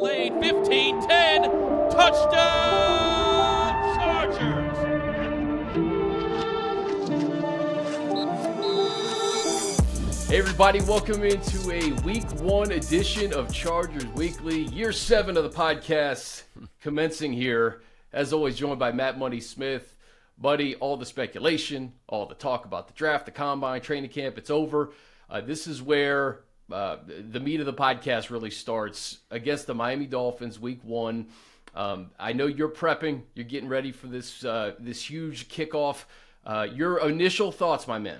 lane. 15-10. Touchdown, Chargers. Hey everybody, welcome into a Week 1 edition of Chargers Weekly. Year 7 of the podcast commencing here. As always, joined by Matt Money Smith. Buddy, all the speculation, all the talk about the draft, the combine, training camp, it's over. This is where the meat of the podcast really starts against the Miami Dolphins, Week 1. I know you're prepping. You're getting ready for this huge kickoff. Your initial thoughts, my man?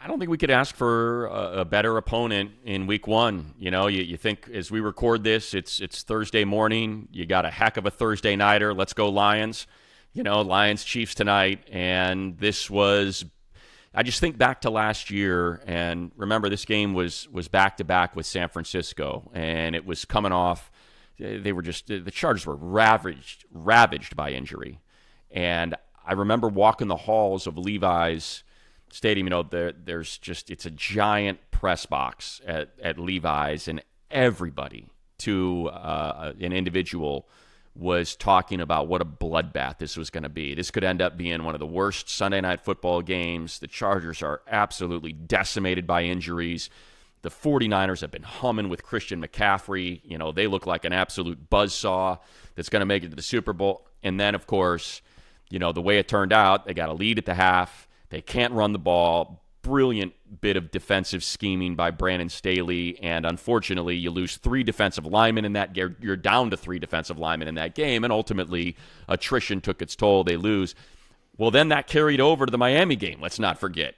I don't think we could ask for a better opponent in Week 1. You know, you think as we record this, it's Thursday morning. You got a heck of a Thursday nighter. Let's go Lions. You know, Lions-Chiefs tonight. And this was, I just think back to last year. And remember, this game was back-to-back with San Francisco. And it was coming off. They were just, the Chargers were ravaged by injury. And I remember walking the halls of Levi's Stadium. You know, there's just, it's a giant press box at Levi's, and everybody to an individual was talking about what a bloodbath this was going to be. This could end up being one of the worst Sunday night football games. The Chargers are absolutely decimated by injuries. The 49ers have been humming with Christian McCaffrey. You know, they look like an absolute buzzsaw that's going to make it to the Super Bowl. And then, of course, you know, the way it turned out, they got a lead at the half. They can't run the ball. Brilliant bit of defensive scheming by Brandon Staley. And unfortunately, you lose 3 defensive linemen in that game. You're down to 3 defensive linemen in that game. And ultimately, attrition took its toll. They lose. Well, then that carried over to the Miami game. Let's not forget.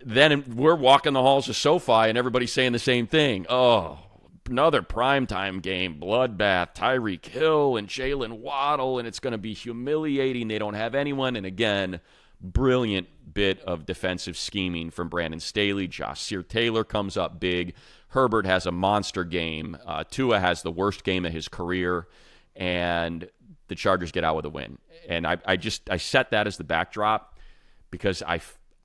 Then we're walking the halls of SoFi and everybody's saying the same thing. Oh, another primetime game, bloodbath, Tyreek Hill and Jalen Waddle, and it's going to be humiliating. They don't have anyone. And again, brilliant bit of defensive scheming from Brandon Staley. Josh Sear-Taylor comes up big. Herbert has a monster game. Tua has the worst game of his career, and the Chargers get out with a win. And I set that as the backdrop because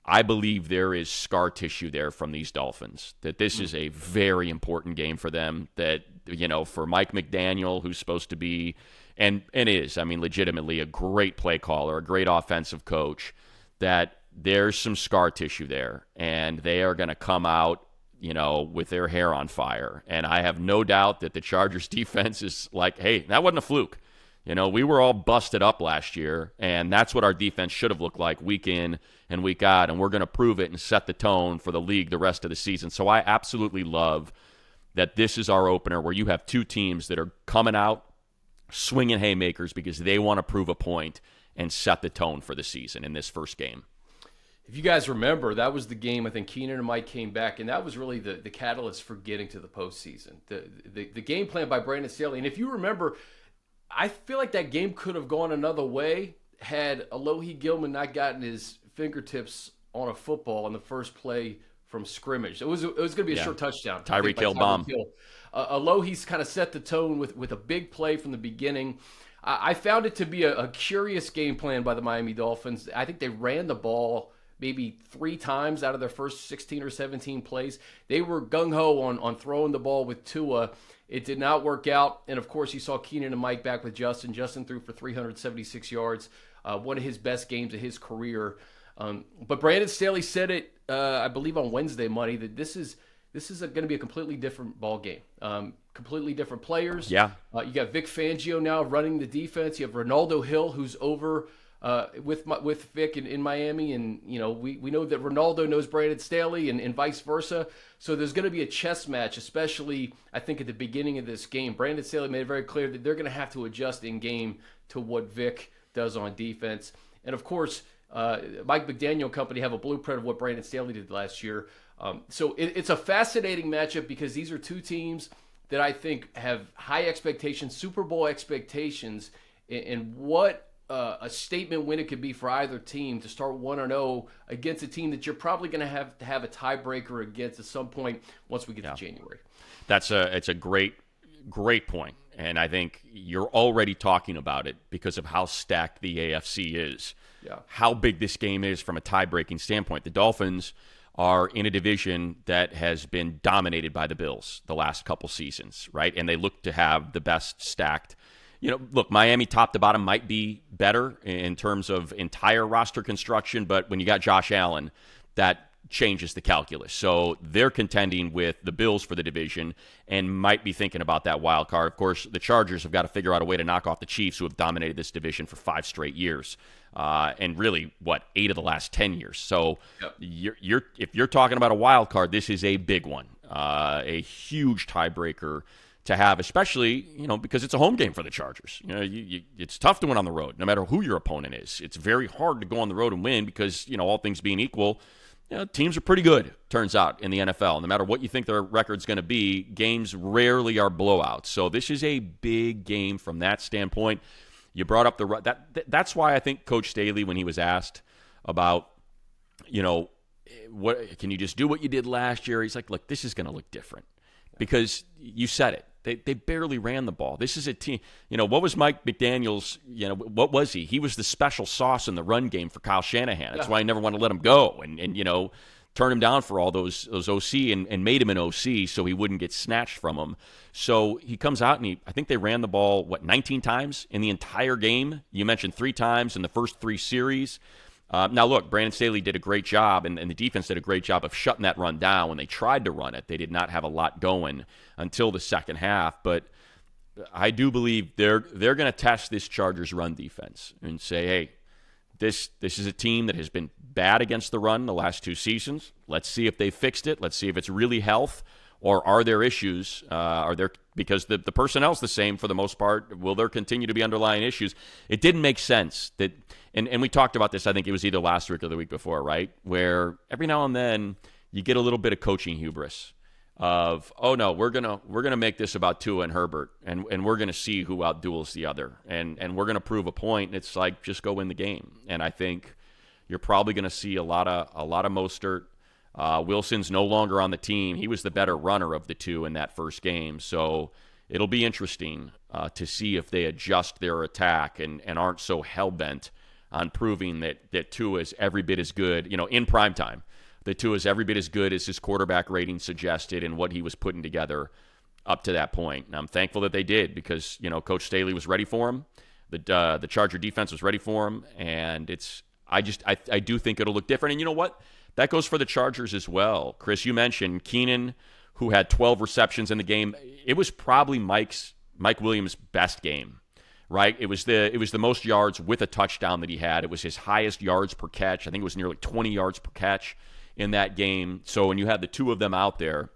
I believe there is scar tissue there from these Dolphins, that this is a very important game for them, that, you know, for Mike McDaniel, who's supposed to be, and is, I mean, legitimately a great play caller, a great offensive coach, that there's some scar tissue there, and they are going to come out, you know, with their hair on fire. And I have no doubt that the Chargers defense is like, hey, that wasn't a fluke. You know, we were all busted up last year, and that's what our defense should have looked like week in and week out, and we're going to prove it and set the tone for the league the rest of the season. So I absolutely love that this is our opener where you have 2 teams that are coming out swinging haymakers because they want to prove a point and set the tone for the season in this first game. If you guys remember, that was the game I think Keenan and Mike came back, and that was really the catalyst for getting to the postseason. The game plan by Brandon Staley. And if you remember, I feel like that game could have gone another way had Alohi Gilman not gotten his fingertips on a football on the first play from scrimmage. It was going to be a short touchdown. Tyreek Hill bomb. Alohi's kind of set the tone with a big play from the beginning. I found it to be a curious game plan by the Miami Dolphins. I think they ran the ball maybe 3 times out of their first 16 or 17 plays. They were gung-ho on throwing the ball with Tua. It did not work out. And, of course, you saw Keenan and Mike back with Justin. Justin threw for 376 yards, one of his best games of his career. But Brandon Staley said it, I believe, on Wednesday, Money, that this is going to be a completely different ball game. Completely different players. Yeah. You got Vic Fangio now running the defense. You have Ronaldo Hill, who's over with Vic in Miami, and you know we know that Ronaldo knows Brandon Staley and vice versa. So there's going to be a chess match, especially I think at the beginning of this game. Brandon Staley made it very clear that they're going to have to adjust in game to what Vic does on defense, and of course Mike McDaniel and company have a blueprint of what Brandon Staley did last year. So it's a fascinating matchup because these are 2 teams that I think have high expectations, Super Bowl expectations, and what a statement win it could be for either team to start 1-0 against a team that you're probably going to have a tiebreaker against at some point once we get to January. It's a great point, and I think you're already talking about it because of how stacked the AFC is. Yeah. How big this game is from a tie-breaking standpoint. The Dolphins are in a division that has been dominated by the Bills the last couple seasons, right? And they look to have the best stacked. Look, Miami top to bottom might be better in terms of entire roster construction, but when you got Josh Allen, that changes the calculus. So they're contending with the Bills for the division and might be thinking about that wild card. Of course, the Chargers have got to figure out a way to knock off the Chiefs, who have dominated this division for 5 straight years, and really, 8 of the last 10 years. So if you're talking about a wild card, this is a big one, a huge tiebreaker to have, especially, because it's a home game for the Chargers. It's tough to win on the road, no matter who your opponent is. It's very hard to go on the road and win because, all things being equal, teams are pretty good, turns out, in the NFL. No matter what you think their record's going to be, games rarely are blowouts. So this is a big game from that standpoint. You brought up that's why I think Coach Staley, when he was asked about, what can you just do what you did last year? He's like, look, this is going to look different because you said it. They barely ran the ball. This is a team. What was Mike McDaniel's, what was he? He was the special sauce in the run game for Kyle Shanahan. That's why I never want to let him go and turn him down for all those OC and made him an OC so he wouldn't get snatched from him. So he comes out and I think they ran the ball, 19 times in the entire game? You mentioned 3 times in the first 3 series. Now, look, Brandon Staley did a great job, and the defense did a great job of shutting that run down. When they tried to run it, they did not have a lot going until the second half. But I do believe they're going to test this Chargers run defense and say, hey, this is a team that has been bad against the run the last 2 seasons. Let's see if they fixed it. Let's see if it's really health, or are there issues? Because the personnel's the same for the most part. Will there continue to be underlying issues? It didn't make sense that. And we talked about this, I think it was either last week or the week before, right? Where every now and then you get a little bit of coaching hubris of, oh no, we're gonna make this about Tua and Herbert, and we're gonna see who outduels the other, and we're gonna prove a point. And it's like, just go win the game. And I think you're probably gonna see a lot of Mostert. Wilson's no longer on the team. He was the better runner of the two in that first game. So it'll be interesting to see if they adjust their attack and aren't so hell-bent on proving that Tua is every bit as good, in prime time, that Tua is every bit as good as his quarterback rating suggested and what he was putting together up to that point. And I'm thankful that they did because, Coach Staley was ready for him. The Charger defense was ready for him. And I do think it'll look different. And you know what? That goes for the Chargers as well. Chris, you mentioned Keenan, who had 12 receptions in the game. It was probably Mike Williams' best game. Right, it was the most yards with a touchdown that he had. It was his highest yards per catch. I think it was nearly 20 yards per catch in that game. So when you had the 2 of them out there,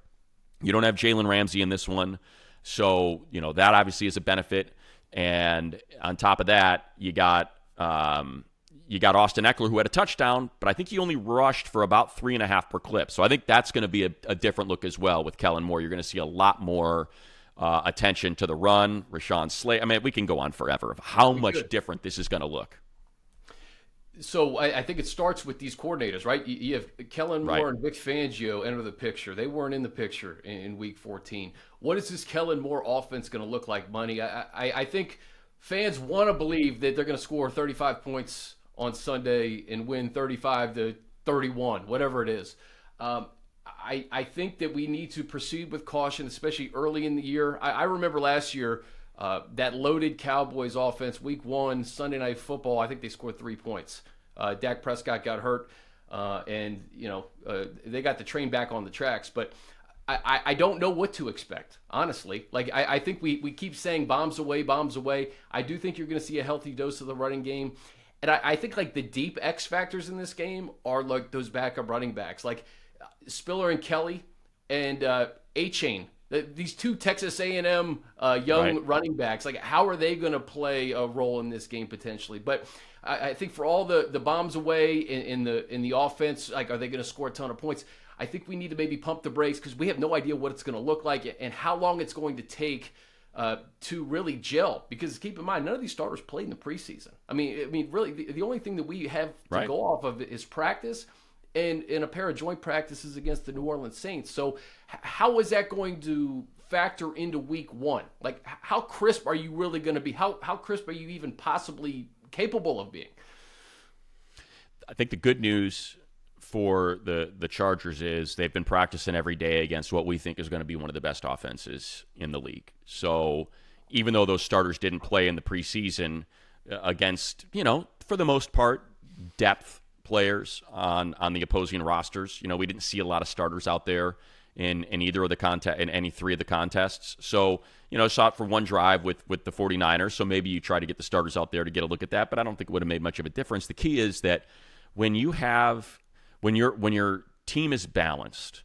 you don't have Jalen Ramsey in this one. So that obviously is a benefit. And on top of that, you got Austin Eckler, who had a touchdown, but I think he only rushed for about 3.5 per clip. So I think that's going to be a different look as well with Kellen Moore. You're going to see a lot more attention to the run, Rashawn Slater. I mean, we can go on forever of how much different this is going to look. So I think it starts with these coordinators, right? You have Kellen Moore and Vic Fangio enter the picture. They weren't in the picture in Week 14. What is this Kellen Moore offense going to look like, Money? I think fans want to believe that they're going to score 35 points on Sunday and win 35-31, whatever it is. I think that we need to proceed with caution, especially early in the year. I remember last year that loaded Cowboys offense, Week 1, Sunday Night Football, I think they scored 3 points. Dak Prescott got hurt, and they got the train back on the tracks. But I don't know what to expect, honestly. Like I think we keep saying bombs away, bombs away. I do think you're going to see a healthy dose of the running game. And I think like the deep X factors in this game are like those backup running backs, like Spiller and Kelly and A-Chain. These 2 Texas A&M young running backs, like how are they going to play a role in this game potentially? But I think for all the bombs away in the offense, like are they going to score a ton of points? I think we need to maybe pump the brakes because we have no idea what it's going to look like and how long it's going to take to really gel. Because keep in mind, none of these starters played in the preseason. I mean, really, the only thing that we have to go off of is practice and a pair of joint practices against the New Orleans Saints. So how is that going to factor into Week 1? Like, how crisp are you really going to be? How crisp are you even possibly capable of being? I think the good news for the Chargers is they've been practicing every day against what we think is going to be one of the best offenses in the league. So even though those starters didn't play in the preseason against, for the most part, depth players on the opposing rosters, we didn't see a lot of starters out there in either of the in any three of the contests. So, saw it for one drive with the 49ers. So maybe you try to get the starters out there to get a look at that, but I don't think it would have made much of a difference. The key is that when your team is balanced,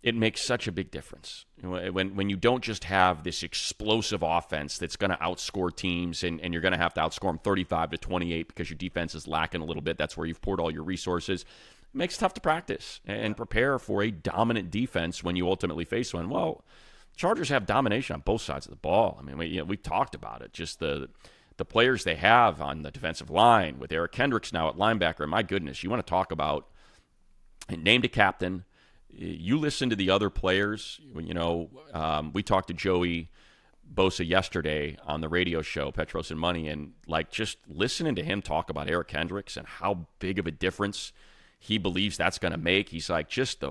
it makes such a big difference. When you don't just have this explosive offense that's going to outscore teams and you're going to have to outscore them 35-28 because your defense is lacking a little bit. That's where you've poured all your resources. It makes it tough to practice and prepare for a dominant defense when you ultimately face one. Well, Chargers have domination on both sides of the ball. I mean, we talked about it. Just the players they have on the defensive line with Eric Kendricks now at linebacker. My goodness, you want to talk about named a captain. You listen to the other players. We talked to Joey Bosa yesterday on the radio show, Petros and Money, and just listening to him talk about Eric Kendricks and how big of a difference he believes that's going to make. He's like, just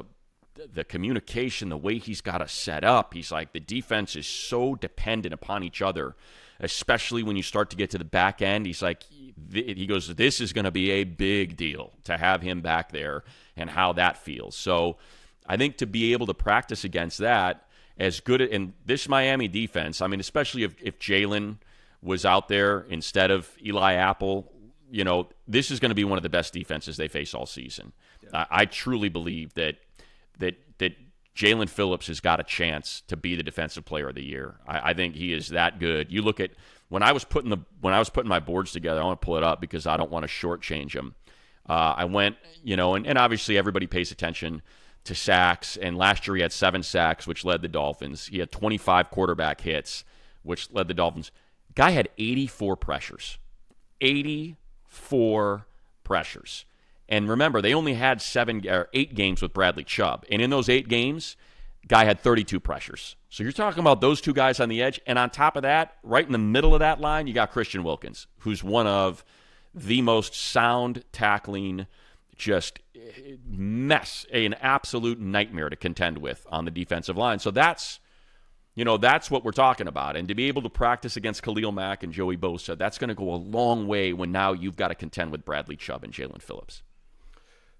the communication, the way he's got to set up. He's like, the defense is so dependent upon each other, especially when you start to get to the back end. He's like, he goes, this is going to be a big deal to have him back there and how that feels. So I think to be able to practice against that as good in this Miami defense, I mean, especially if Jalen was out there instead of Eli Apple, this is going to be one of the best defenses they face all season. Yeah. I truly believe that Jalen Phillips has got a chance to be the defensive player of the year. I think he is that good. You look at when I was putting my boards together, I want to pull it up because I don't want to shortchange him. I went, and obviously everybody pays attention to sacks, and last year he had 7 sacks, which led the Dolphins. He had 25 quarterback hits, which led the Dolphins. Guy had 84 pressures. 84 pressures. And remember, they only had 8 games with Bradley Chubb. And in those 8 games, guy had 32 pressures. So you're talking about those two guys on the edge. And on top of that, right in the middle of that line, you got Christian Wilkins, who's one of the most sound tackling, just an absolute nightmare to contend with on the defensive line. So that's what we're talking about. And to be able to practice against Khalil Mack and Joey Bosa, that's going to go a long way when now you've got to contend with Bradley Chubb and Jalen Phillips.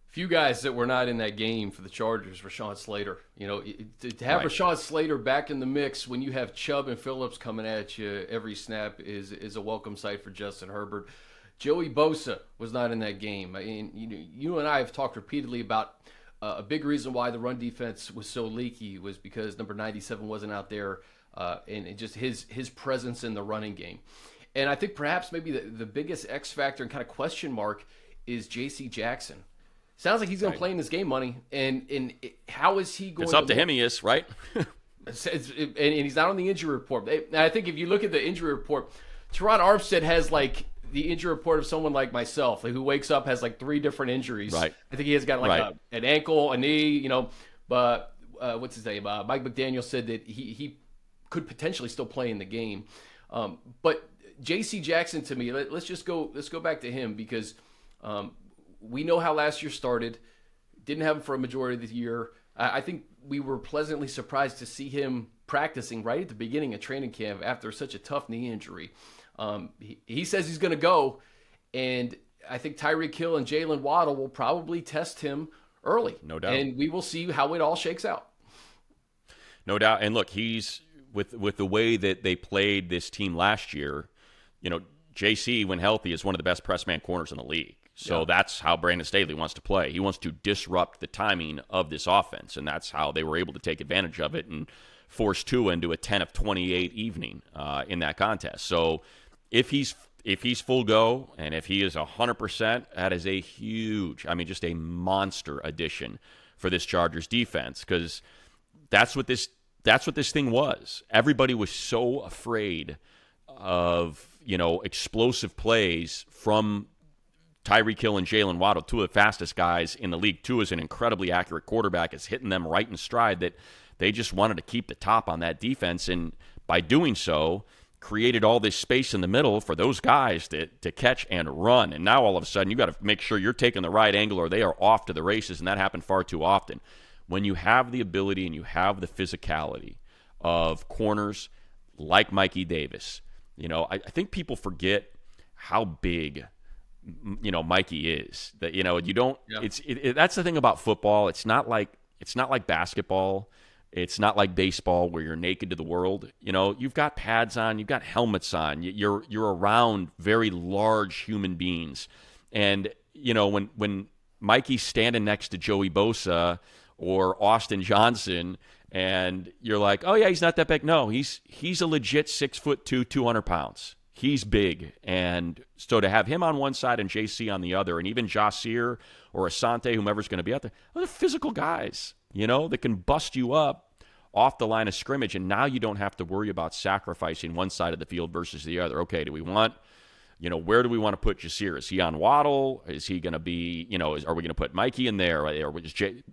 Few guys that were not in that game for the Chargers, Rashawn Slater. To have Rashawn Slater back in the mix when you have Chubb and Phillips coming at you every snap is a welcome sight for Justin Herbert. Joey Bosa was not in that game. I mean, you and I have talked repeatedly about a big reason why the run defense was so leaky was because number 97 wasn't out there, and just his presence in the running game. And I think perhaps maybe the biggest X factor and kind of question mark is J.C. Jackson. Sounds like he's going to play in this game, Money. And how is he going? It's up to him. He is, right? And he's not on the injury report. And I think if you look at the injury report, Teron Armstead has the injury report of someone like myself, who wakes up has 3 different injuries. Right. I think he has got an ankle, a knee, But what's his name? Mike McDaniel said that he could potentially still play in the game. But J.C. Jackson, to me, let's go back to him because we know how last year started. Didn't have him for a majority of the year. I think we were pleasantly surprised to see him practicing right at the beginning of training camp after such a tough knee injury. He says he's going to go, and I think Tyreek Hill and Jalen Waddle will probably test him early. No doubt. And we will see how it all shakes out. No doubt. And look, he's with the way that they played this team last year, JC, when healthy, is one of the best press man corners in the league. So That's how Brandon Staley wants to play. He wants to disrupt the timing of this offense, and that's how they were able to take advantage of it and force Tua into a 10 of 28 evening in that contest. So if he's full go and if he is 100%, that is a huge, just a monster addition for this Chargers defense, because that's what this thing was. Everybody was so afraid of explosive plays from Tyreek Hill and Jalen Waddle, 2 of the fastest guys in the league. Tua is an incredibly accurate quarterback. It's hitting them right in stride that they just wanted to keep the top on that defense. And by doing so, created all this space in the middle for those guys to catch and run. And now all of a sudden you got to make sure you're taking the right angle or they are off to the races, and that happened far too often. When you have the ability and you have the physicality of corners like Mikey Davis, I think people forget how big, Mikey is. That, you don't. Yeah. That's the thing about football. It's not like basketball. It's not like baseball where you're naked to the world. You've got pads on, you've got helmets on. You're around very large human beings, and when Mikey's standing next to Joey Bosa or Austin Johnson, and you're like, oh yeah, he's not that big. No, he's a legit 6'2", 200 pounds. He's big, and so to have him on one side and JC on the other, and even Jasir or Asante, whomever's going to be out there, those are physical guys, that can bust you up off the line of scrimmage, and now you don't have to worry about sacrificing one side of the field versus the other. Okay, do we want, where do we want to put Jasir? Is he on Waddle? Is he going to be, are we going to put Mikey in there? Or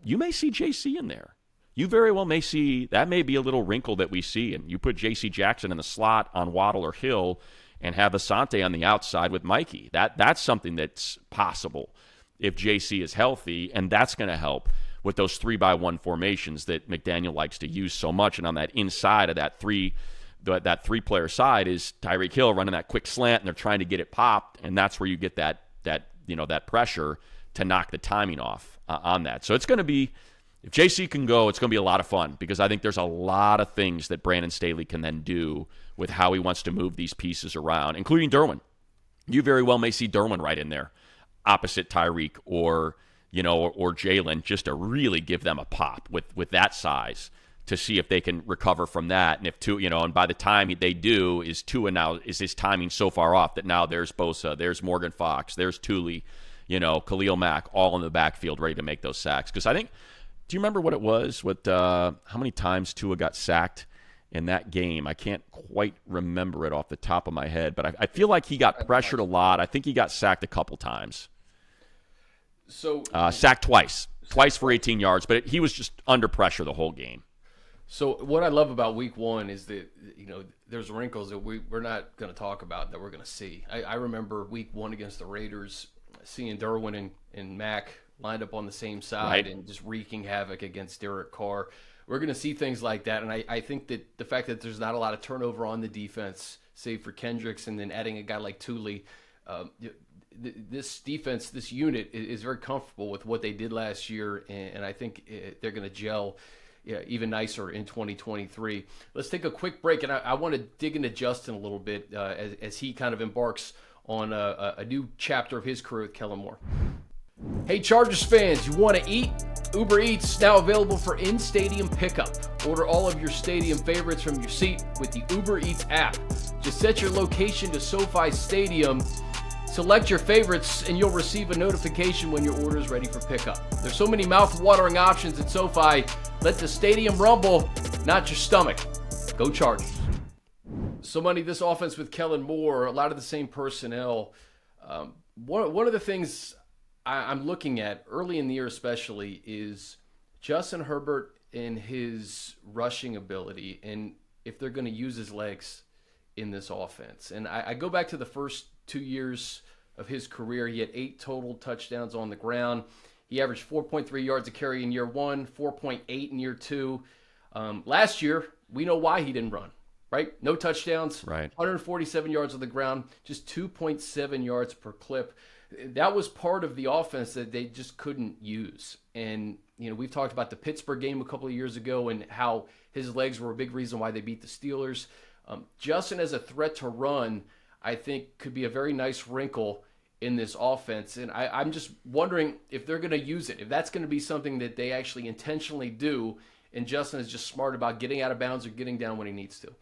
you may see JC in there. You very well may see, that may be a little wrinkle that we see, and you put J.C. Jackson in the slot on Waddle or Hill and have Asante on the outside with Mikey. That's something that's possible if J.C. is healthy, and that's going to help with those 3-by-1 formations that McDaniel likes to use so much. And on that inside of that three-player side is Tyreek Hill running that quick slant, and they're trying to get it popped, and that's where you get that pressure to knock the timing off on that. So it's going to be, if JC can go, it's going to be a lot of fun, because I think there's a lot of things that Brandon Staley can then do with how he wants to move these pieces around, including Derwin. You very well may see Derwin right in there opposite Tyreek or Jalen, just to really give them a pop with that size to see if they can recover from that. And if and by the time they do, is his timing so far off that now there's Bosa, there's Morgan Fox, there's Thule, Khalil Mack, all in the backfield ready to make those sacks. Because I think, do you remember what it was? How many times Tua got sacked in that game? I can't quite remember it off the top of my head, but I feel like he got pressured a lot. I think he got sacked a couple times. So sacked twice for 18 yards, but he was just under pressure the whole game. So what I love about Week 1 is that there's wrinkles that we're not going to talk about that we're going to see. I remember Week 1 against the Raiders, seeing Derwin and Mack lined up on the same side, right, and just wreaking havoc against Derek Carr. We're going to see things like that, and I think that the fact that there's not a lot of turnover on the defense, save for Kendricks, and then adding a guy like Thule, this defense, this unit is very comfortable with what they did last year, and I think they're going to gel even nicer in 2023. Let's take a quick break, and I want to dig into Justin a little bit as he kind of embarks on a new chapter of his career with Kellen Moore. Hey Chargers fans, you want to eat? Uber Eats now available for in-stadium pickup. Order all of your stadium favorites from your seat with the Uber Eats app. Just set your location to SoFi Stadium, select your favorites, and you'll receive a notification when your order is ready for pickup. There's so many mouth-watering options at SoFi. Let the stadium rumble, not your stomach. Go Chargers. So, Money, this offense with Kellen Moore, a lot of the same personnel. One of the things I'm looking at early in the year especially is Justin Herbert and his rushing ability, and if they're going to use his legs in this offense. And I go back to the first 2 years of his career. He had 8 total touchdowns on the ground. He averaged 4.3 yards a carry in year 1, 4.8 in year 2. Last year, we know why he didn't run, right? No touchdowns, right? 147 yards on the ground, just 2.7 yards per clip. That was part of the offense that they just couldn't use. And, we've talked about the Pittsburgh game a couple of years ago and how his legs were a big reason why they beat the Steelers. Justin as a threat to run, I think, could be a very nice wrinkle in this offense. And I'm just wondering if they're going to use it, if that's going to be something that they actually intentionally do, and Justin is just smart about getting out of bounds or getting down when he needs to.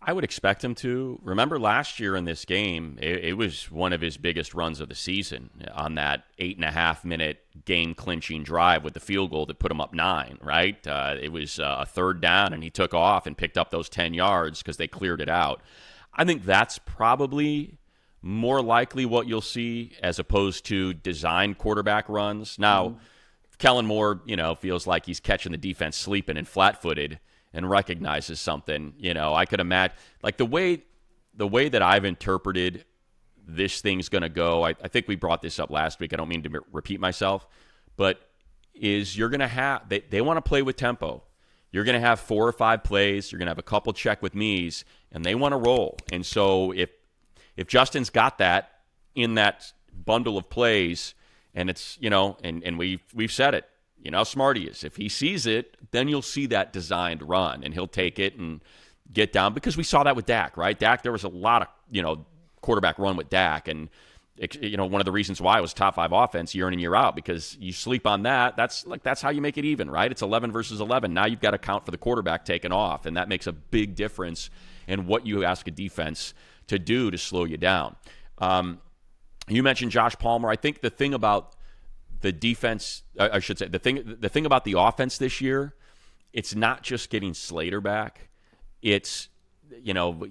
I would expect him to. Remember last year in this game, it was one of his biggest runs of the season on that 8.5-minute game-clinching drive with the field goal that put him up 9, right? It was a third down, and he took off and picked up those 10 yards because they cleared it out. I think that's probably more likely what you'll see as opposed to designed quarterback runs. Now, Kellen Moore, feels like he's catching the defense sleeping and flat-footed, and recognizes something. I could imagine, like, the way that I've interpreted this thing's going to go, I think we brought this up last week. I don't mean to repeat myself, but is you're going to have, they want to play with tempo. You're going to have 4 or 5 plays. You're going to have a couple check with me's, and they want to roll. And so if Justin's got that in that bundle of plays, and it's, and we've said it, how smart he is. If he sees it, then you'll see that designed run, and he'll take it and get down, because we saw that with Dak, right? Dak, there was a lot of, quarterback run with Dak, and one of the reasons why it was top 5 offense year in and year out, because you sleep on that. That's how you make it even, right? It's 11 versus 11. Now you've got to count for the quarterback taking off, and that makes a big difference in what you ask a defense to do to slow you down. You mentioned Josh Palmer. I think the thing about the defense, I should say, the thing about the offense this year, it's not just getting Slater back. It's,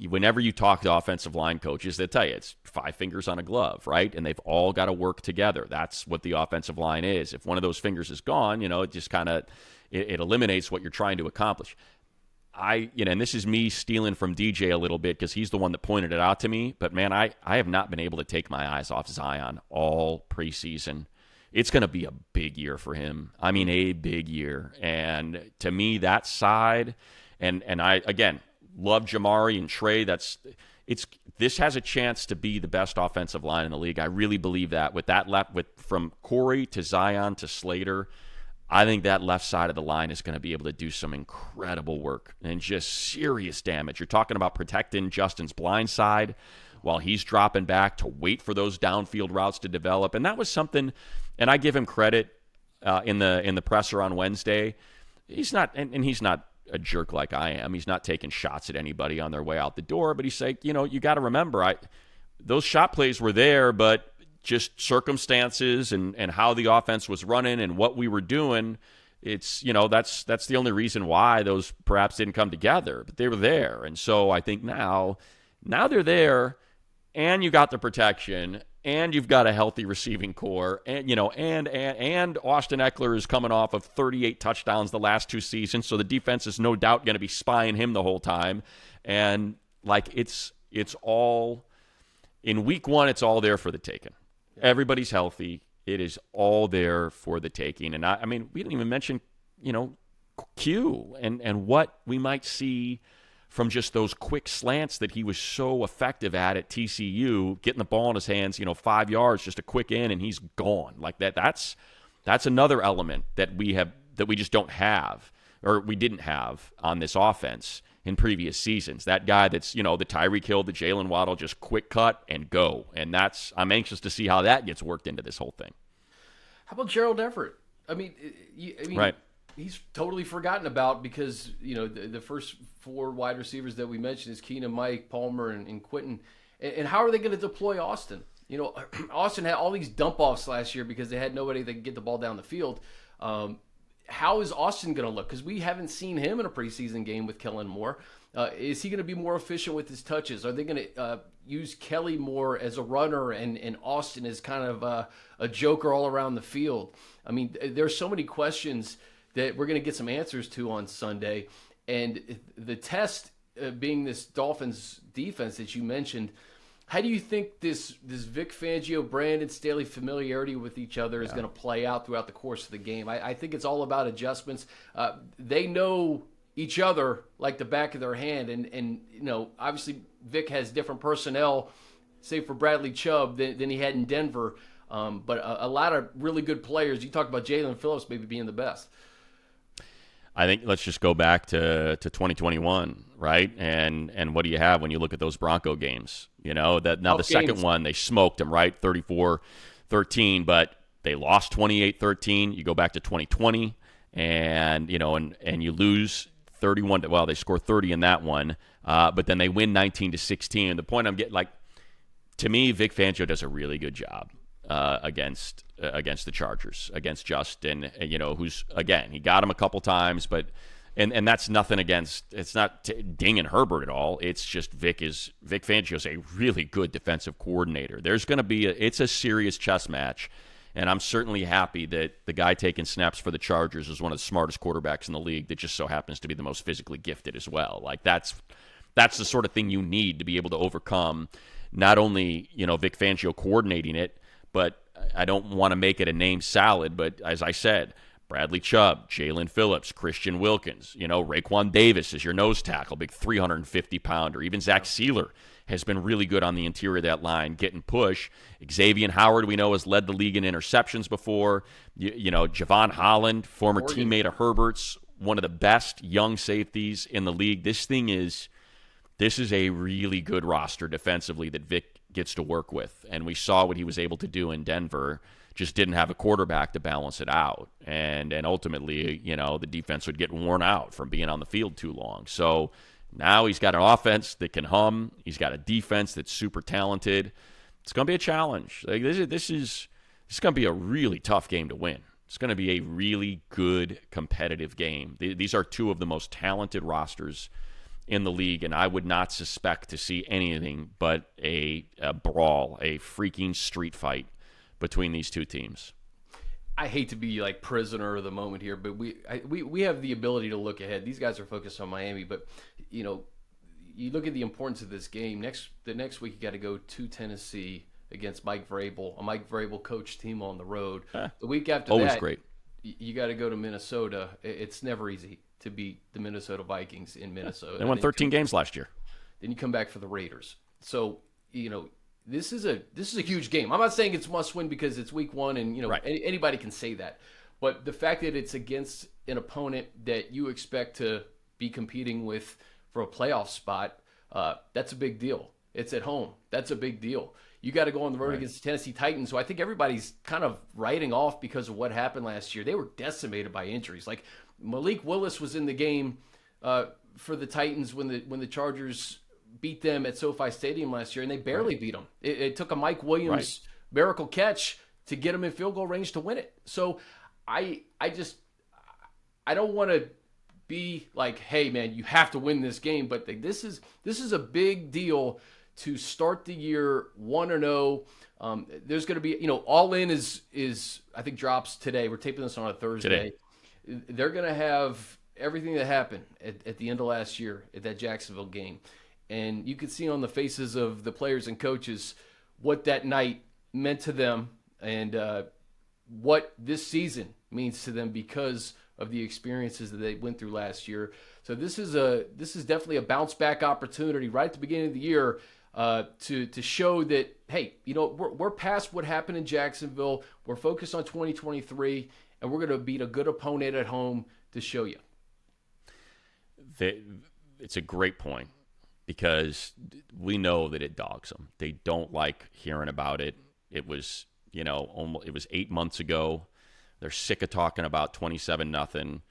whenever you talk to offensive line coaches, they tell you it's 5 fingers on a glove, right? And they've all got to work together. That's what the offensive line is. If one of those fingers is gone, it just kind of it eliminates what you're trying to accomplish. And this is me stealing from DJ a little bit, because he's the one that pointed it out to me. But man, I have not been able to take my eyes off Zion all preseason. It's going to be a big year for him. I mean, a big year. And to me, that side, and I, again, love Jamari and Trey. This has a chance to be the best offensive line in the league. I really believe that. With that from Corey to Zion to Slater, I think that left side of the line is going to be able to do some incredible work and just serious damage. You're talking about protecting Justin's blind side while he's dropping back to wait for those downfield routes to develop. And that was something, and I give him credit in the presser on Wednesday. He's not a jerk like I am. He's not taking shots at anybody on their way out the door, but he's like, you got to remember, those shot plays were there, but just circumstances and how the offense was running and what we were doing, it's, that's the only reason why those perhaps didn't come together, but they were there. And so I think now they're there, and you got the protection, and you've got a healthy receiving core, and and Austin Eckler is coming off of 38 touchdowns the last 2 seasons, so the defense is no doubt going to be spying him the whole time. And it's all in week 1, it's all there for the taking. Yeah. Everybody's healthy. It is all there for the taking. And I mean, we didn't even mention, Q and what we might see from just those quick slants that he was so effective at TCU, getting the ball in his hands, 5 yards, just a quick in, and he's gone. Like that. That's another element that we just don't have, or we didn't have on this offense in previous seasons. That guy that's, the Tyreek Hill, the Jalen Waddle, just quick cut and go. And I'm anxious to see how that gets worked into this whole thing. How about Gerald Everett? I mean, right. He's totally forgotten about, because, the first 4 wide receivers that we mentioned is Keenan, Mike, Palmer, and Quentin. And how are they going to deploy Austin? Austin had all these dump-offs last year because they had nobody that could get the ball down the field. How is Austin going to look? Because we haven't seen him in a preseason game with Kellen Moore. Is he going to be more efficient with his touches? Are they going to use Kelly more as a runner and Austin as kind of a joker all around the field? I mean, there's so many questions that we're going to get some answers to on Sunday. And the test being this Dolphins defense that you mentioned, how do you think this Vic Fangio, Brandon Staley familiarity with each other is going to play out throughout the course of the game? I think it's all about adjustments. They know each other like the back of their hand. And obviously Vic has different personnel, say for Bradley Chubb, than he had in Denver. But a lot of really good players. You talked about Jalen Phillips maybe being the best. I think let's just go back to 2021, right? And what do you have when you look at those Bronco games? The second one, they smoked them, right? 34-13, but they lost 28-13. You go back to 2020 and you lose 31 they score 30 in that one. But then they win 19-16. And the point I'm getting, to me, Vic Fangio does a really good job against the Chargers, against Justin, who's, again, he got him a couple times, but and that's nothing against, it's not dinging Herbert at all. It's just Vic Fangio's a really good defensive coordinator. There's going to be it's a serious chess match, And I'm certainly happy that the guy taking snaps for the Chargers is one of the smartest quarterbacks in the league that just so happens to be the most physically gifted as well. Like that's the sort of thing you need to be able to overcome not only, Vic Fangio coordinating it, but I don't want to make it a name salad, but as I said, Bradley Chubb, Jalen Phillips, Christian Wilkins, Raekwon Davis is your nose tackle, big 350-pounder. Even Zach Sealer has been really good on the interior of that line, getting push. Xavier Howard, we know, has led the league in interceptions before. Javon Holland, former teammate of Herbert's, one of the best young safeties in the league. This is a really good roster defensively that Vic gets to work with. And we saw what he was able to do in Denver. Just didn't have a quarterback to balance it out. And ultimately, the defense would get worn out from being on the field too long. So now he's got an offense that can hum. He's got a defense that's super talented. It's going to be a challenge. Like this is going to be a really tough game to win. It's going to be a really good competitive game. These are two of the most talented rosters in the league, and I would not suspect to see anything but a brawl, a freaking street fight between these two teams. I hate to be like prisoner of the moment here, but we have the ability to look ahead. These guys are focused on Miami, but you look at the importance of this game. The next week you got to go to Tennessee against Mike Vrabel, a Mike Vrabel coach team on the road. The week after always that, great. You got to go to Minnesota. It's never easy to beat the Minnesota Vikings in Minnesota. They won 13 games last year. Then you come back for the Raiders. So this is a huge game. I'm not saying it's must win because it's week one and right. Anybody can say that. But the fact that it's against an opponent that you expect to be competing with for a playoff spot, that's a big deal. It's at home. That's a big deal. You got to go on the road against the Tennessee Titans, who I think everybody's kind of writing off because of what happened last year. They were decimated by injuries. Like Malik Willis was in the game for the Titans when the Chargers beat them at SoFi Stadium last year, and they barely beat them. It took a Mike Williams miracle catch to get them in field goal range to win it. So I don't want to be like, hey man, you have to win this game, but this is a big deal to start the year 1-0. There's going to be, All In is I think drops today. We're taping this on a Thursday. Today. They're going to have everything that happened at the end of last year at that Jacksonville game. And you could see on the faces of the players and coaches what that night meant to them and what this season means to them because of the experiences that they went through last year. So this is definitely a bounce back opportunity right at the beginning of the year to show that, hey, we're past what happened in Jacksonville. We're focused on 2023, and we're going to beat a good opponent at home to show you. It's a great point. Because we know that it dogs them. They don't like hearing about it. It was, it was 8 months ago. They're sick of talking about 27-0,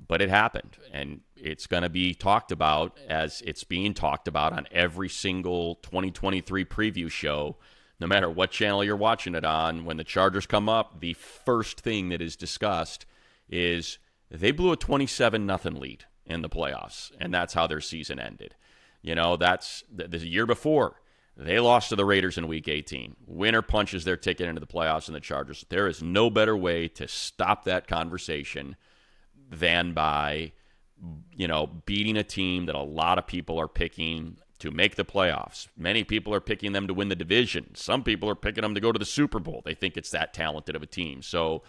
but it happened, and it's going to be talked about as it's being talked about on every single 2023 preview show, no matter what channel you're watching it on. When the Chargers come up, the first thing that is discussed is they blew a 27-0 lead in the playoffs, and that's how their season ended. That's the year before. They lost to the Raiders in Week 18. Winner punches their ticket into the playoffs in the Chargers. There is no better way to stop that conversation than by, beating a team that a lot of people are picking to make the playoffs. Many people are picking them to win the division. Some people are picking them to go to the Super Bowl. They think it's that talented of a team. So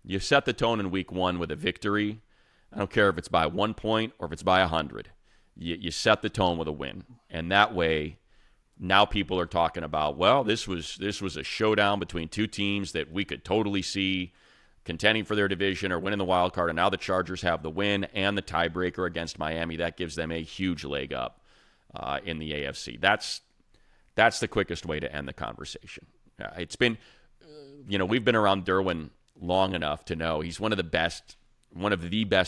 you set the tone in Week 1 with a victory. I don't care if it's by 1 point or if it's by 100. You set the tone with a win, and that way, now people are talking about, well, this was a showdown between two teams that we could totally see contending for their division or winning the wild card, and now the Chargers have the win and the tiebreaker against Miami. That gives them a huge leg up in the AFC. That's the quickest way to end the conversation. It's been, we've been around Derwin long enough to know he's one of the best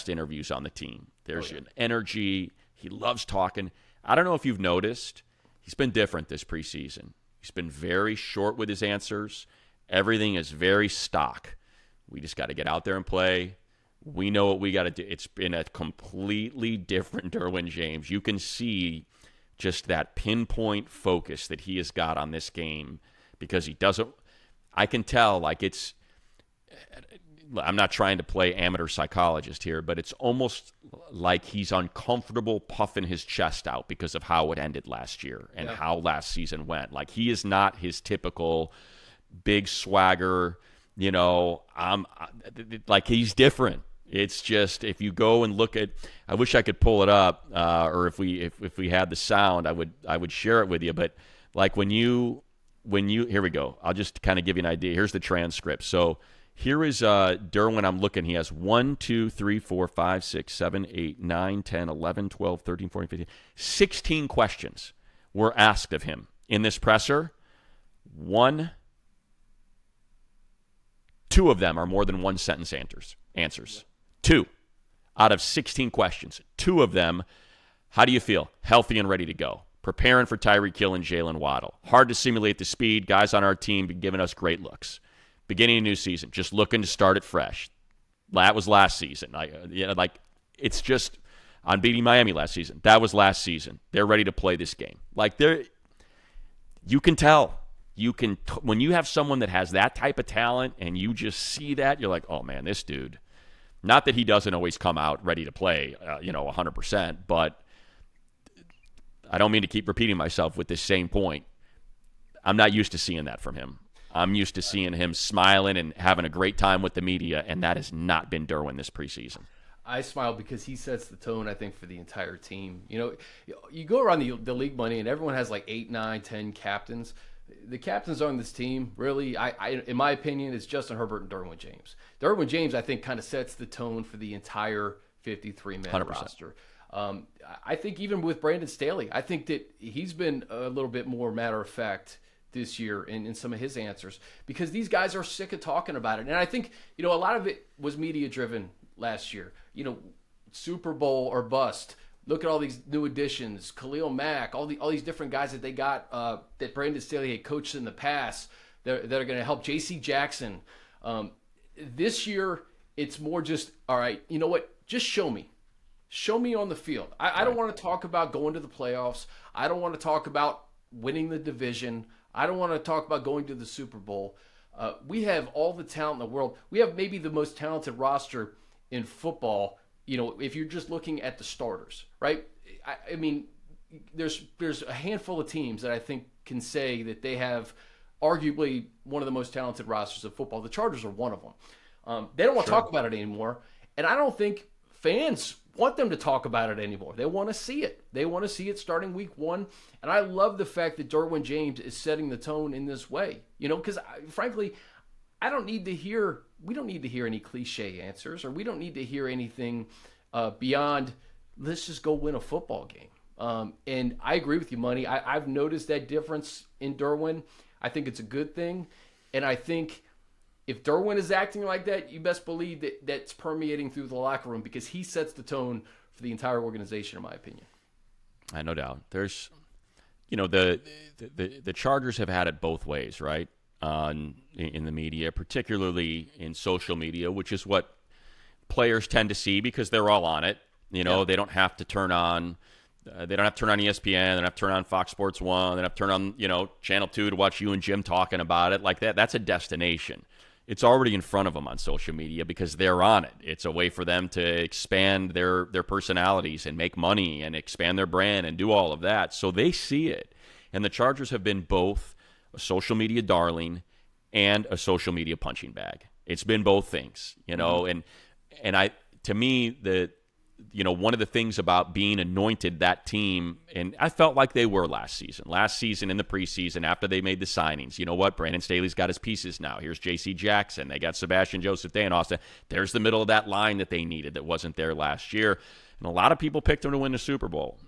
interviews on the team. There's an energy. He loves talking. I don't know if you've noticed, he's been different this preseason. He's been very short with his answers. Everything is very stock. We just got to get out there and play. We know what we got to do. It's been a completely different Derwin James. You can see just that pinpoint focus that he has got on this game because he doesn't – I can tell, like, it's I'm not trying to play amateur psychologist here, but it's almost like he's uncomfortable puffing his chest out because of how it ended last year and how last season went. Like, he is not his typical big swagger, like, he's different. It's just, if you go and look at, I wish I could pull it up, or if we had the sound, I would share it with you. But like when you here we go. I'll just kind of give you an idea. Here's the transcript. So here is Derwin. I'm looking. He has 1, 2, 3, 4, 5, 6, 7, 8, 9, 10, 11, 12, 13, 14, 15. 16 questions were asked of him in this presser. 2 of them are more than one sentence answers. 2 out of 16 questions. 2 of them, how do you feel? Healthy and ready to go. Preparing for Tyreek Hill and Jalen Waddle. Hard to simulate the speed. Guys on our team been giving us great looks. Beginning of new season, just looking to start it fresh. That was last season. It's just on beating Miami last season. That was last season. They're ready to play this game. You can tell. When you have someone that has that type of talent and you just see that, you're like, oh man, this dude. Not that he doesn't always come out ready to play, 100%, but I don't mean to keep repeating myself with this same point. I'm not used to seeing that from him. I'm used to seeing him smiling and having a great time with the media, and that has not been Derwin this preseason. I smile because he sets the tone, I think, for the entire team. You go around the league money, and everyone has like 8, 9, 10 captains. The captains on this team, really, in my opinion, is Justin Herbert and Derwin James. Derwin James, I think, kind of sets the tone for the entire 53-man roster. I think even with Brandon Staley, I think that he's been a little bit more matter of fact this year in some of his answers, because these guys are sick of talking about it. And I think, a lot of it was media driven last year. Super Bowl or bust. Look at all these new additions, Khalil Mack, all these different guys that they got that Brandon Staley had coached in the past that are going to help. J.C. Jackson. This year, it's more just, all right, you know what? Just show me. Show me on the field. I don't want to talk about going to the playoffs. I don't want to talk about winning the division. I don't want to talk about going to the Super Bowl. We have all the talent in the world. We have maybe the most talented roster in football, if you're just looking at the starters, right? I mean, there's a handful of teams that I think can say that they have arguably one of the most talented rosters of football. The Chargers are one of them. They don't want to talk about it anymore, and I don't think fans want them to talk about it anymore. They want to see it. They want to see it starting week 1, and I love the fact that Derwin James is setting the tone in this way, because frankly, we don't need to hear any cliche answers, or we don't need to hear anything beyond, let's just go win a football game. And I agree with you, Money. I've noticed that difference in Derwin. I think it's a good thing. And I think if Derwin is acting like that, you best believe that that's permeating through the locker room, because he sets the tone for the entire organization, in my opinion. No doubt. There's, the Chargers have had it both ways, right? In the media, particularly in social media, which is what players tend to see because they're all on it. They don't have to turn on ESPN, they don't have to turn on Fox Sports 1, they don't have to turn on, Channel 2 to watch you and Jim talking about it. Like that's a destination. It's already in front of them on social media because they're on it. It's a way for them to expand their personalities and make money and expand their brand and do all of that. So they see it. And the Chargers have been both a social media darling and a social media punching bag. It's been both things, and to me, one of the things about being anointed that team, and I felt like they were last season in the preseason after they made the signings. You know what? Brandon Staley's got his pieces now. Here's J.C. Jackson. They got Sebastian Joseph Day and Austin. There's the middle of that line that they needed that wasn't there last year. And a lot of people picked them to win the Super Bowl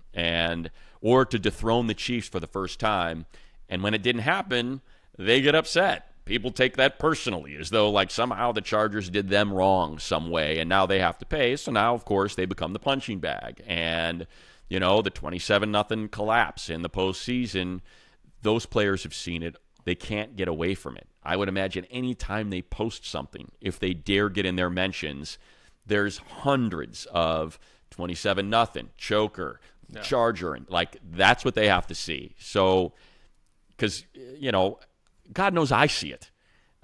or to dethrone the Chiefs for the first time. And when it didn't happen, they get upset. People take that personally, as though like somehow the Chargers did them wrong some way, and now they have to pay. So now, of course, they become the punching bag. And, the 27-0 collapse in the postseason, those players have seen it. They can't get away from it. I would imagine any time they post something, if they dare get in their mentions, there's hundreds of 27-0, choker, Charger, and like that's what they have to see. So, because, God knows I see it.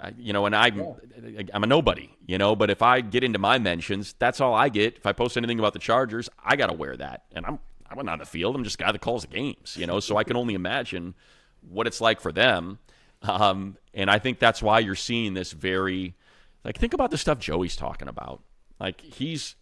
And I'm a nobody, but if I get into my mentions, that's all I get. If I post anything about the Chargers, I got to wear that. And I'm not on the field. I'm just a guy that calls the games, so I can only imagine what it's like for them. And I think that's why you're seeing this very, think about the stuff Joey's talking about. He's,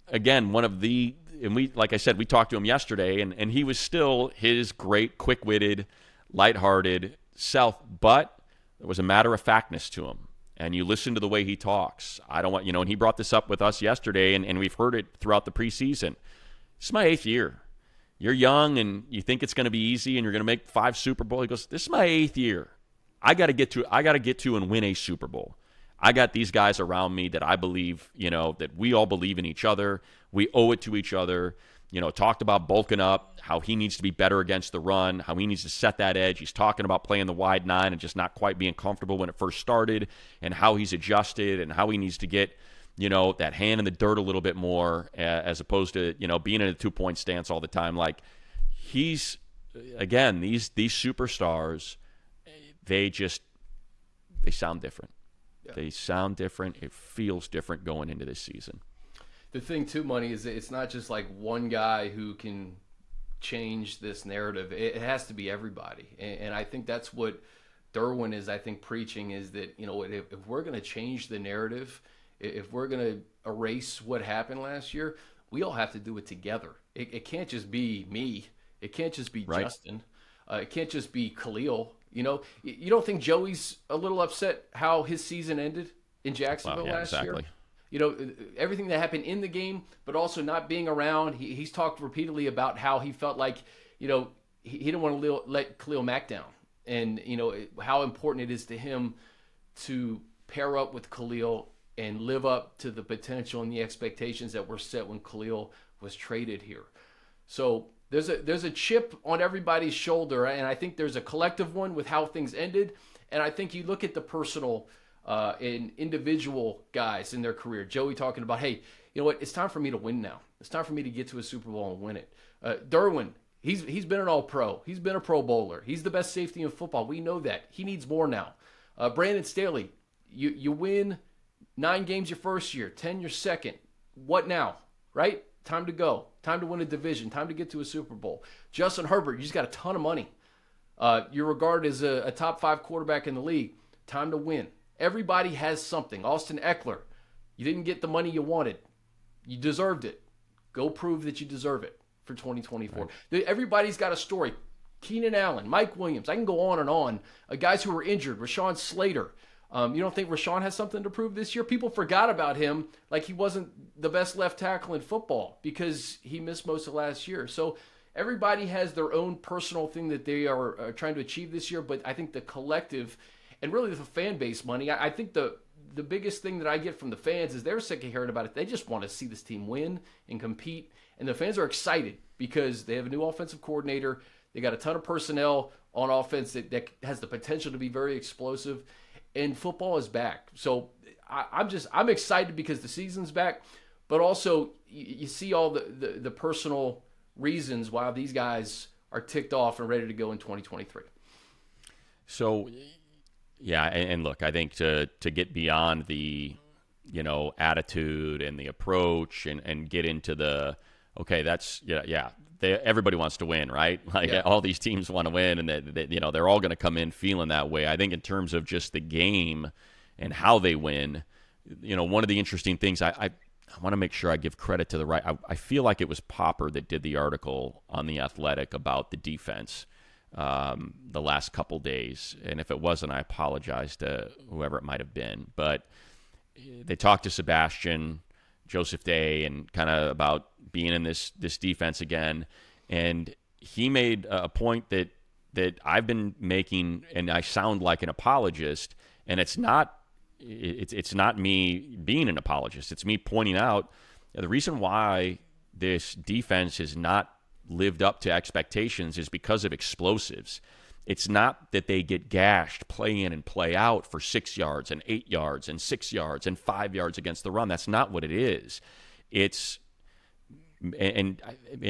again, one of the, and we, like I said, we talked to him yesterday, and he was still his great, quick-witted, lighthearted self, but there was a matter-of-factness to him. And you listen to the way he talks. I don't want, and he brought this up with us yesterday, and we've heard it throughout the preseason. This is my 8th year. You're young, and you think it's going to be easy, and you're going to make 5 Super Bowl. He goes, this is my 8th year. I got to get to and win a Super Bowl. I got these guys around me that I believe, that we all believe in each other. We owe it to each other. Talked about bulking up, how he needs to be better against the run, how he needs to set that edge. He's talking about playing the wide 9 and just not quite being comfortable when it first started, and how he's adjusted and how he needs to get, that hand in the dirt a little bit more, as opposed to, being in a 2-point stance all the time. He's, again, these superstars, they sound different. Yeah. They sound different. It feels different going into this season. The thing too, Money, is that it's not just one guy who can change this narrative. It has to be everybody. And I think that's what Derwin is, preaching, is that, if we're going to change the narrative, if we're going to erase what happened last year, we all have to do it together. It can't just be me. It can't just be right. Justin. It can't just be Khalil. You don't think Joey's a little upset how his season ended in Jacksonville last year? Everything that happened in the game, but also not being around. He's talked repeatedly about how he felt like, he didn't want to let Khalil Mack down. And, how important it is to him to pair up with Khalil and live up to the potential and the expectations that were set when Khalil was traded here. So there's a chip on everybody's shoulder, and I think there's a collective one with how things ended. And I think you look at the personal and individual guys in their career. Joey talking about, hey, you know what? It's time for me to win now. It's time for me to get to a Super Bowl and win it. Derwin, he's been an All-Pro. He's been a Pro Bowler. He's the best safety in football. We know that. He needs more now. Brandon Staley, you win 9 games your first year, 10 your second. What now? Right? Time to go. Time to win a division. Time to get to a Super Bowl. Justin Herbert, you just got a ton of money. You're regarded as a top 5 quarterback in the league. Time to win. Everybody has something. Austin Eckler, you didn't get the money you wanted. You deserved it. Go prove that you deserve it for 2024. Right. Everybody's got a story. Keenan Allen, Mike Williams. I can go on and on. Guys who were injured. Rashawn Slater. You don't think Rashawn has something to prove this year? People forgot about him like he wasn't the best left tackle in football because he missed most of last year. So everybody has their own personal thing that they are trying to achieve this year, but I think the collective and really the fan base, Money, I think the biggest thing that I get from the fans is they're sick of hearing about it. They just want to see this team win and compete, and the fans are excited because they have a new offensive coordinator. They got a ton of personnel on offense that has the potential to be very explosive, and football is back. So I'm excited because the season's back, but also you see all the personal reasons why these guys are ticked off and ready to go in 2023. So, yeah, and look, I think to get beyond the, attitude and the approach and get into the, okay, that's, everybody wants to win, right? All these teams want to win, and they're all going to come in feeling that way. I think in terms of just the game and how they win, one of the interesting things, I want to make sure I give credit to the right. I feel like it was Popper that did the article on The Athletic about the defense the last couple days. And if it wasn't, I apologize to whoever it might have been. But they talked to Sebastian, Joseph Day, and kind of about being in this defense again. And he made a point that I've been making, and I sound like an apologist, and it's not me being an apologist. It's me pointing out the reason why this defense has not lived up to expectations is because of explosives. It's not that they get gashed play in and play out for 6 yards and 8 yards and 6 yards and 5 yards against the run. That's not what it is. It's and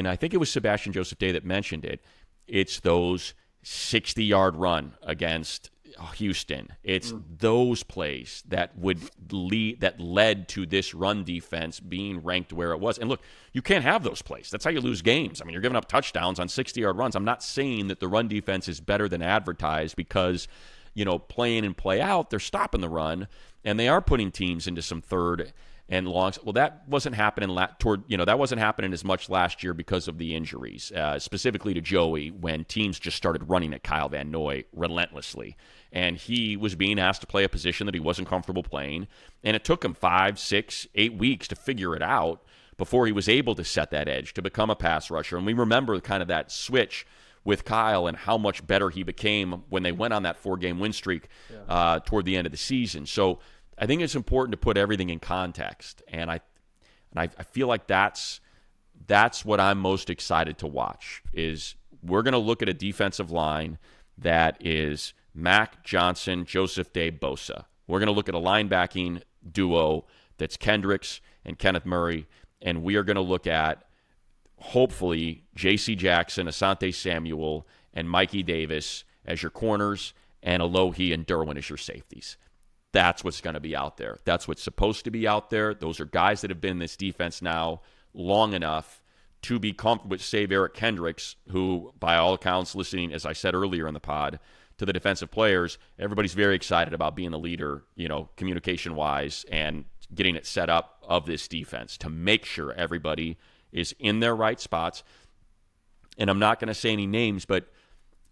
I think it was Sebastian Joseph Day that mentioned it. It's those 60-yard run against Houston. It's those plays that led to this run defense being ranked where it was. And look, you can't have those plays. That's how you lose games. I mean, you're giving up touchdowns on 60-yard runs. I'm not saying that the run defense is better than advertised because, play in and play out, they're stopping the run, and they are putting teams into some third and longs. Well, that wasn't happening that wasn't happening as much last year because of the injuries, specifically to Joey, when teams just started running at Kyle Van Noy relentlessly. And he was being asked to play a position that he wasn't comfortable playing. And it took him 5, 6, 8 weeks to figure it out before he was able to set that edge, to become a pass rusher. And we remember kind of that switch with Kyle and how much better he became when they went on that 4-game win streak toward the end of the season. So I think it's important to put everything in context. And I feel like that's what I'm most excited to watch, is we're going to look at a defensive line that is Mack, Johnson, Joseph Day, Bosa. We're going to look at a linebacking duo that's Kendricks and Kenneth Murray, and we are going to look at, hopefully, J.C. Jackson, Asante Samuel, and Mikey Davis as your corners, and Alohi and Derwin as your safeties. That's what's going to be out there. That's what's supposed to be out there. Those are guys that have been in this defense now long enough to be comfortable with, save Eric Kendricks, who, by all accounts, listening, as I said earlier in the pod, to the defensive players, everybody's very excited about being the leader, communication-wise, and getting it set up of this defense to make sure everybody is in their right spots. And I'm not going to say any names, but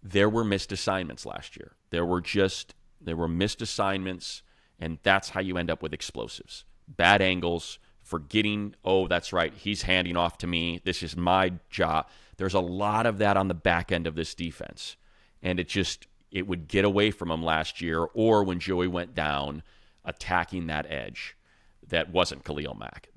there were missed assignments last year. There were missed assignments, and that's how you end up with explosives. Bad angles, forgetting, that's right, he's handing off to me. This is my job. There's a lot of that on the back end of this defense. And it would get away from him last year, or when Joey went down, attacking that edge that wasn't Khalil Mack.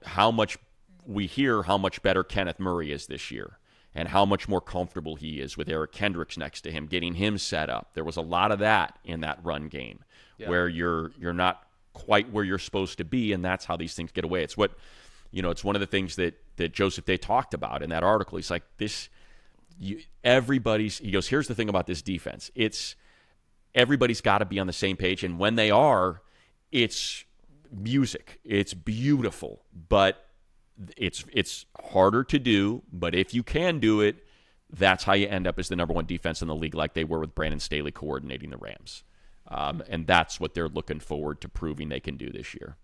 How much better Kenneth Murray is this year, and how much more comfortable he is with Eric Kendricks next to him, getting him set up. There was a lot of that in that run game, where you're not quite where you're supposed to be, and that's how these things get away. It's what, it's one of the things that Joseph Day talked about in that article. He's like, he goes, here's the thing about this defense. Everybody's got to be on the same page, and when they are, it's music. It's beautiful, but it's harder to do. But if you can do it, that's how you end up as the number one defense in the league, like they were with Brandon Staley coordinating the Rams. And that's what they're looking forward to proving they can do this year.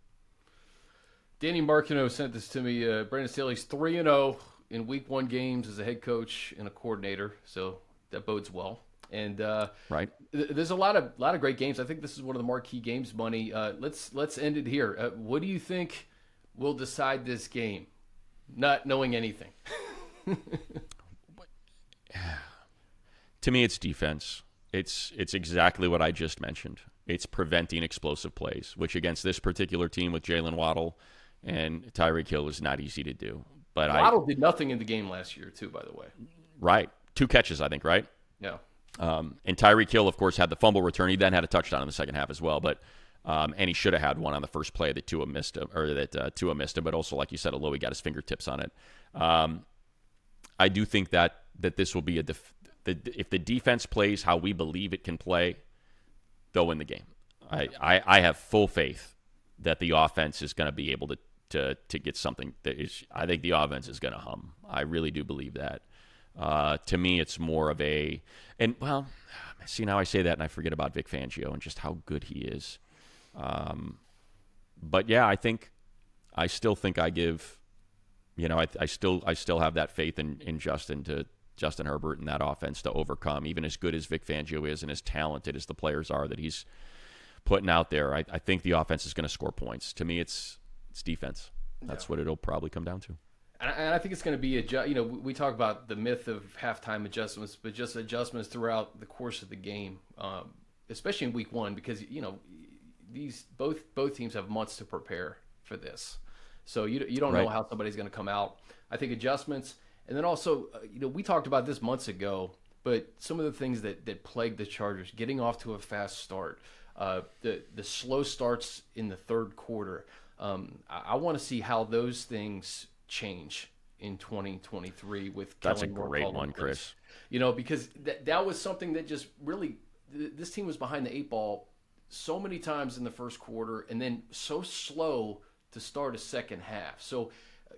Danny Marcano sent this to me. Brandon Staley's 3-0 in Week 1 games as a head coach and a coordinator, so that bodes well. And right, there's a lot of great games. I think this is one of the marquee games, Money. Let's end it here. What do you think will decide this game? Not knowing anything. To me, it's defense. It's exactly what I just mentioned. It's preventing explosive plays, which against this particular team with Jalen Waddle and Tyreek Hill is not easy to do. But Waddle did nothing in the game last year, too, by the way. Right. 2 catches, I think, right? Yeah. And Tyreek Hill, of course, had the fumble return. He then had a touchdown in the second half as well. But and he should have had one on the first play that Tua missed him, But also, like you said, Alohi got his fingertips on it. I do think that this will be if the defense plays how we believe it can play, they'll win the game. I have full faith that the offense is going to be able to get something that is. I think the offense is going to hum. I really do believe that. To me, it's more of see, now I say that and I forget about Vic Fangio and just how good he is. But yeah, I still think I give, I still have that faith in Justin Herbert and that offense to overcome, even as good as Vic Fangio is and as talented as the players are that he's putting out there. I think the offense is going to score points. To me, it's defense. That's what it'll probably come down to. And I think it's going to be we talk about the myth of halftime adjustments, but just adjustments throughout the course of the game, especially in Week 1, because these both teams have months to prepare for this, so you don't know how somebody's going to come out. I think adjustments, and then also we talked about this months ago, but some of the things that plague the Chargers, getting off to a fast start, the slow starts in the third quarter. I want to see how those things change in 2023 with That's Kellen a Moore great calling one, plays. Chris. Because that was something that just really, this team was behind the 8 ball so many times in the first quarter, and then so slow to start a second half. So,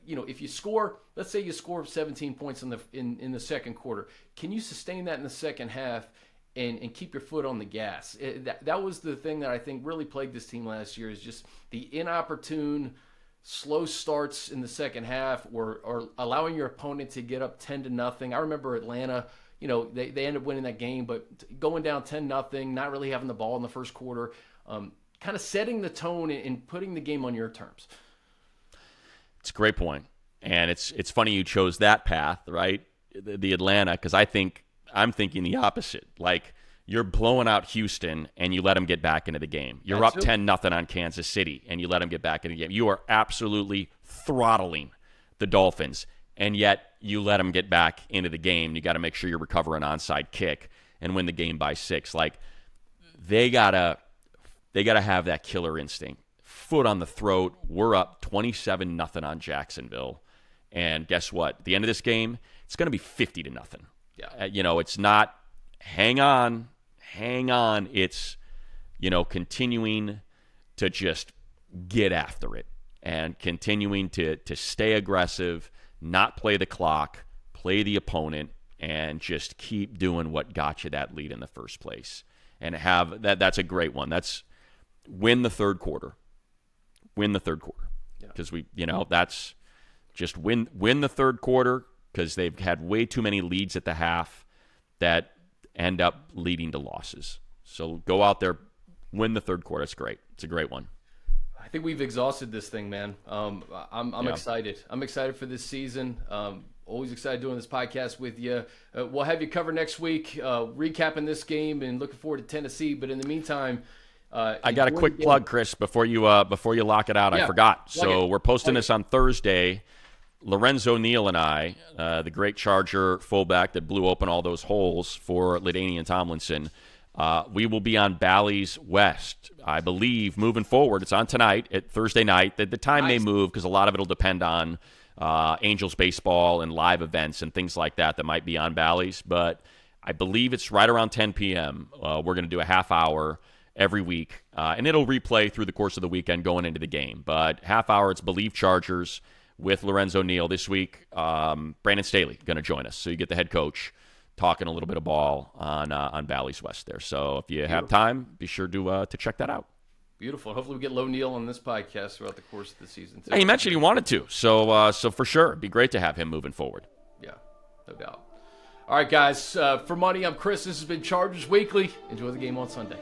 if you score, let's say you score 17 points in the second quarter, can you sustain that in the second half and keep your foot on the gas? That was the thing that I think really plagued this team last year, is just the inopportune slow starts in the second half, or allowing your opponent to get up 10-0. I remember Atlanta, they ended up winning that game, but going down 10-0, not really having the ball in the first quarter, kind of setting the tone and putting the game on your terms. It's a great point. And it's funny you chose that path, right? The Atlanta, because I'm thinking the opposite. Like, you're blowing out Houston and you let them get back into the game. You're up 10-0 on Kansas City and you let them get back into the game. You are absolutely throttling the Dolphins, and yet you let them get back into the game. You got to make sure you recover an onside kick and win the game by 6. Like, they gotta have that killer instinct. Foot on the throat. We're up 27-0 on Jacksonville, and guess what? At the end of this game, it's going to be 50-0. Yeah. It's not hang on. It's, continuing to just get after it and continuing to stay aggressive, not play the clock, play the opponent, and just keep doing what got you that lead in the first place. And have that's a great one. That's win the third quarter. Win the third quarter. Because that's just win the third quarter, because they've had way too many leads at the half that end up leading to losses. So go out there, win the third quarter. It's great. It's a great one. I think we've exhausted this thing, man. I'm excited. I'm excited for this season. Always excited doing this podcast with you. We'll have you cover next week, recapping this game and looking forward to Tennessee. But in the meantime, I got a quick plug, Chris, before you lock it out. I forgot. So we're posting this on Thursday. Lorenzo Neal and I, the great Charger fullback that blew open all those holes for LaDainian Tomlinson, we will be on Bally's West, I believe, moving forward. It's on tonight, at Thursday night. The time may move because a lot of it will depend on Angels baseball and live events and things like that might be on Bally's. But I believe it's right around 10 p.m. We're going to do a half hour every week, and it'll replay through the course of the weekend going into the game. But half hour, it's Believe Chargers with Lorenzo Neal this week. Brandon Staley going to join us, so you get the head coach talking a little bit of ball on Bally's West there. So if you have time, be sure to check that out. Beautiful. Hopefully we get Lo Neal on this podcast throughout the course of the season, too. He mentioned he wanted to, so for sure, it'd be great to have him moving forward. Yeah, no doubt. All right, guys. For Money, I'm Chris. This has been Chargers Weekly. Enjoy the game on Sunday.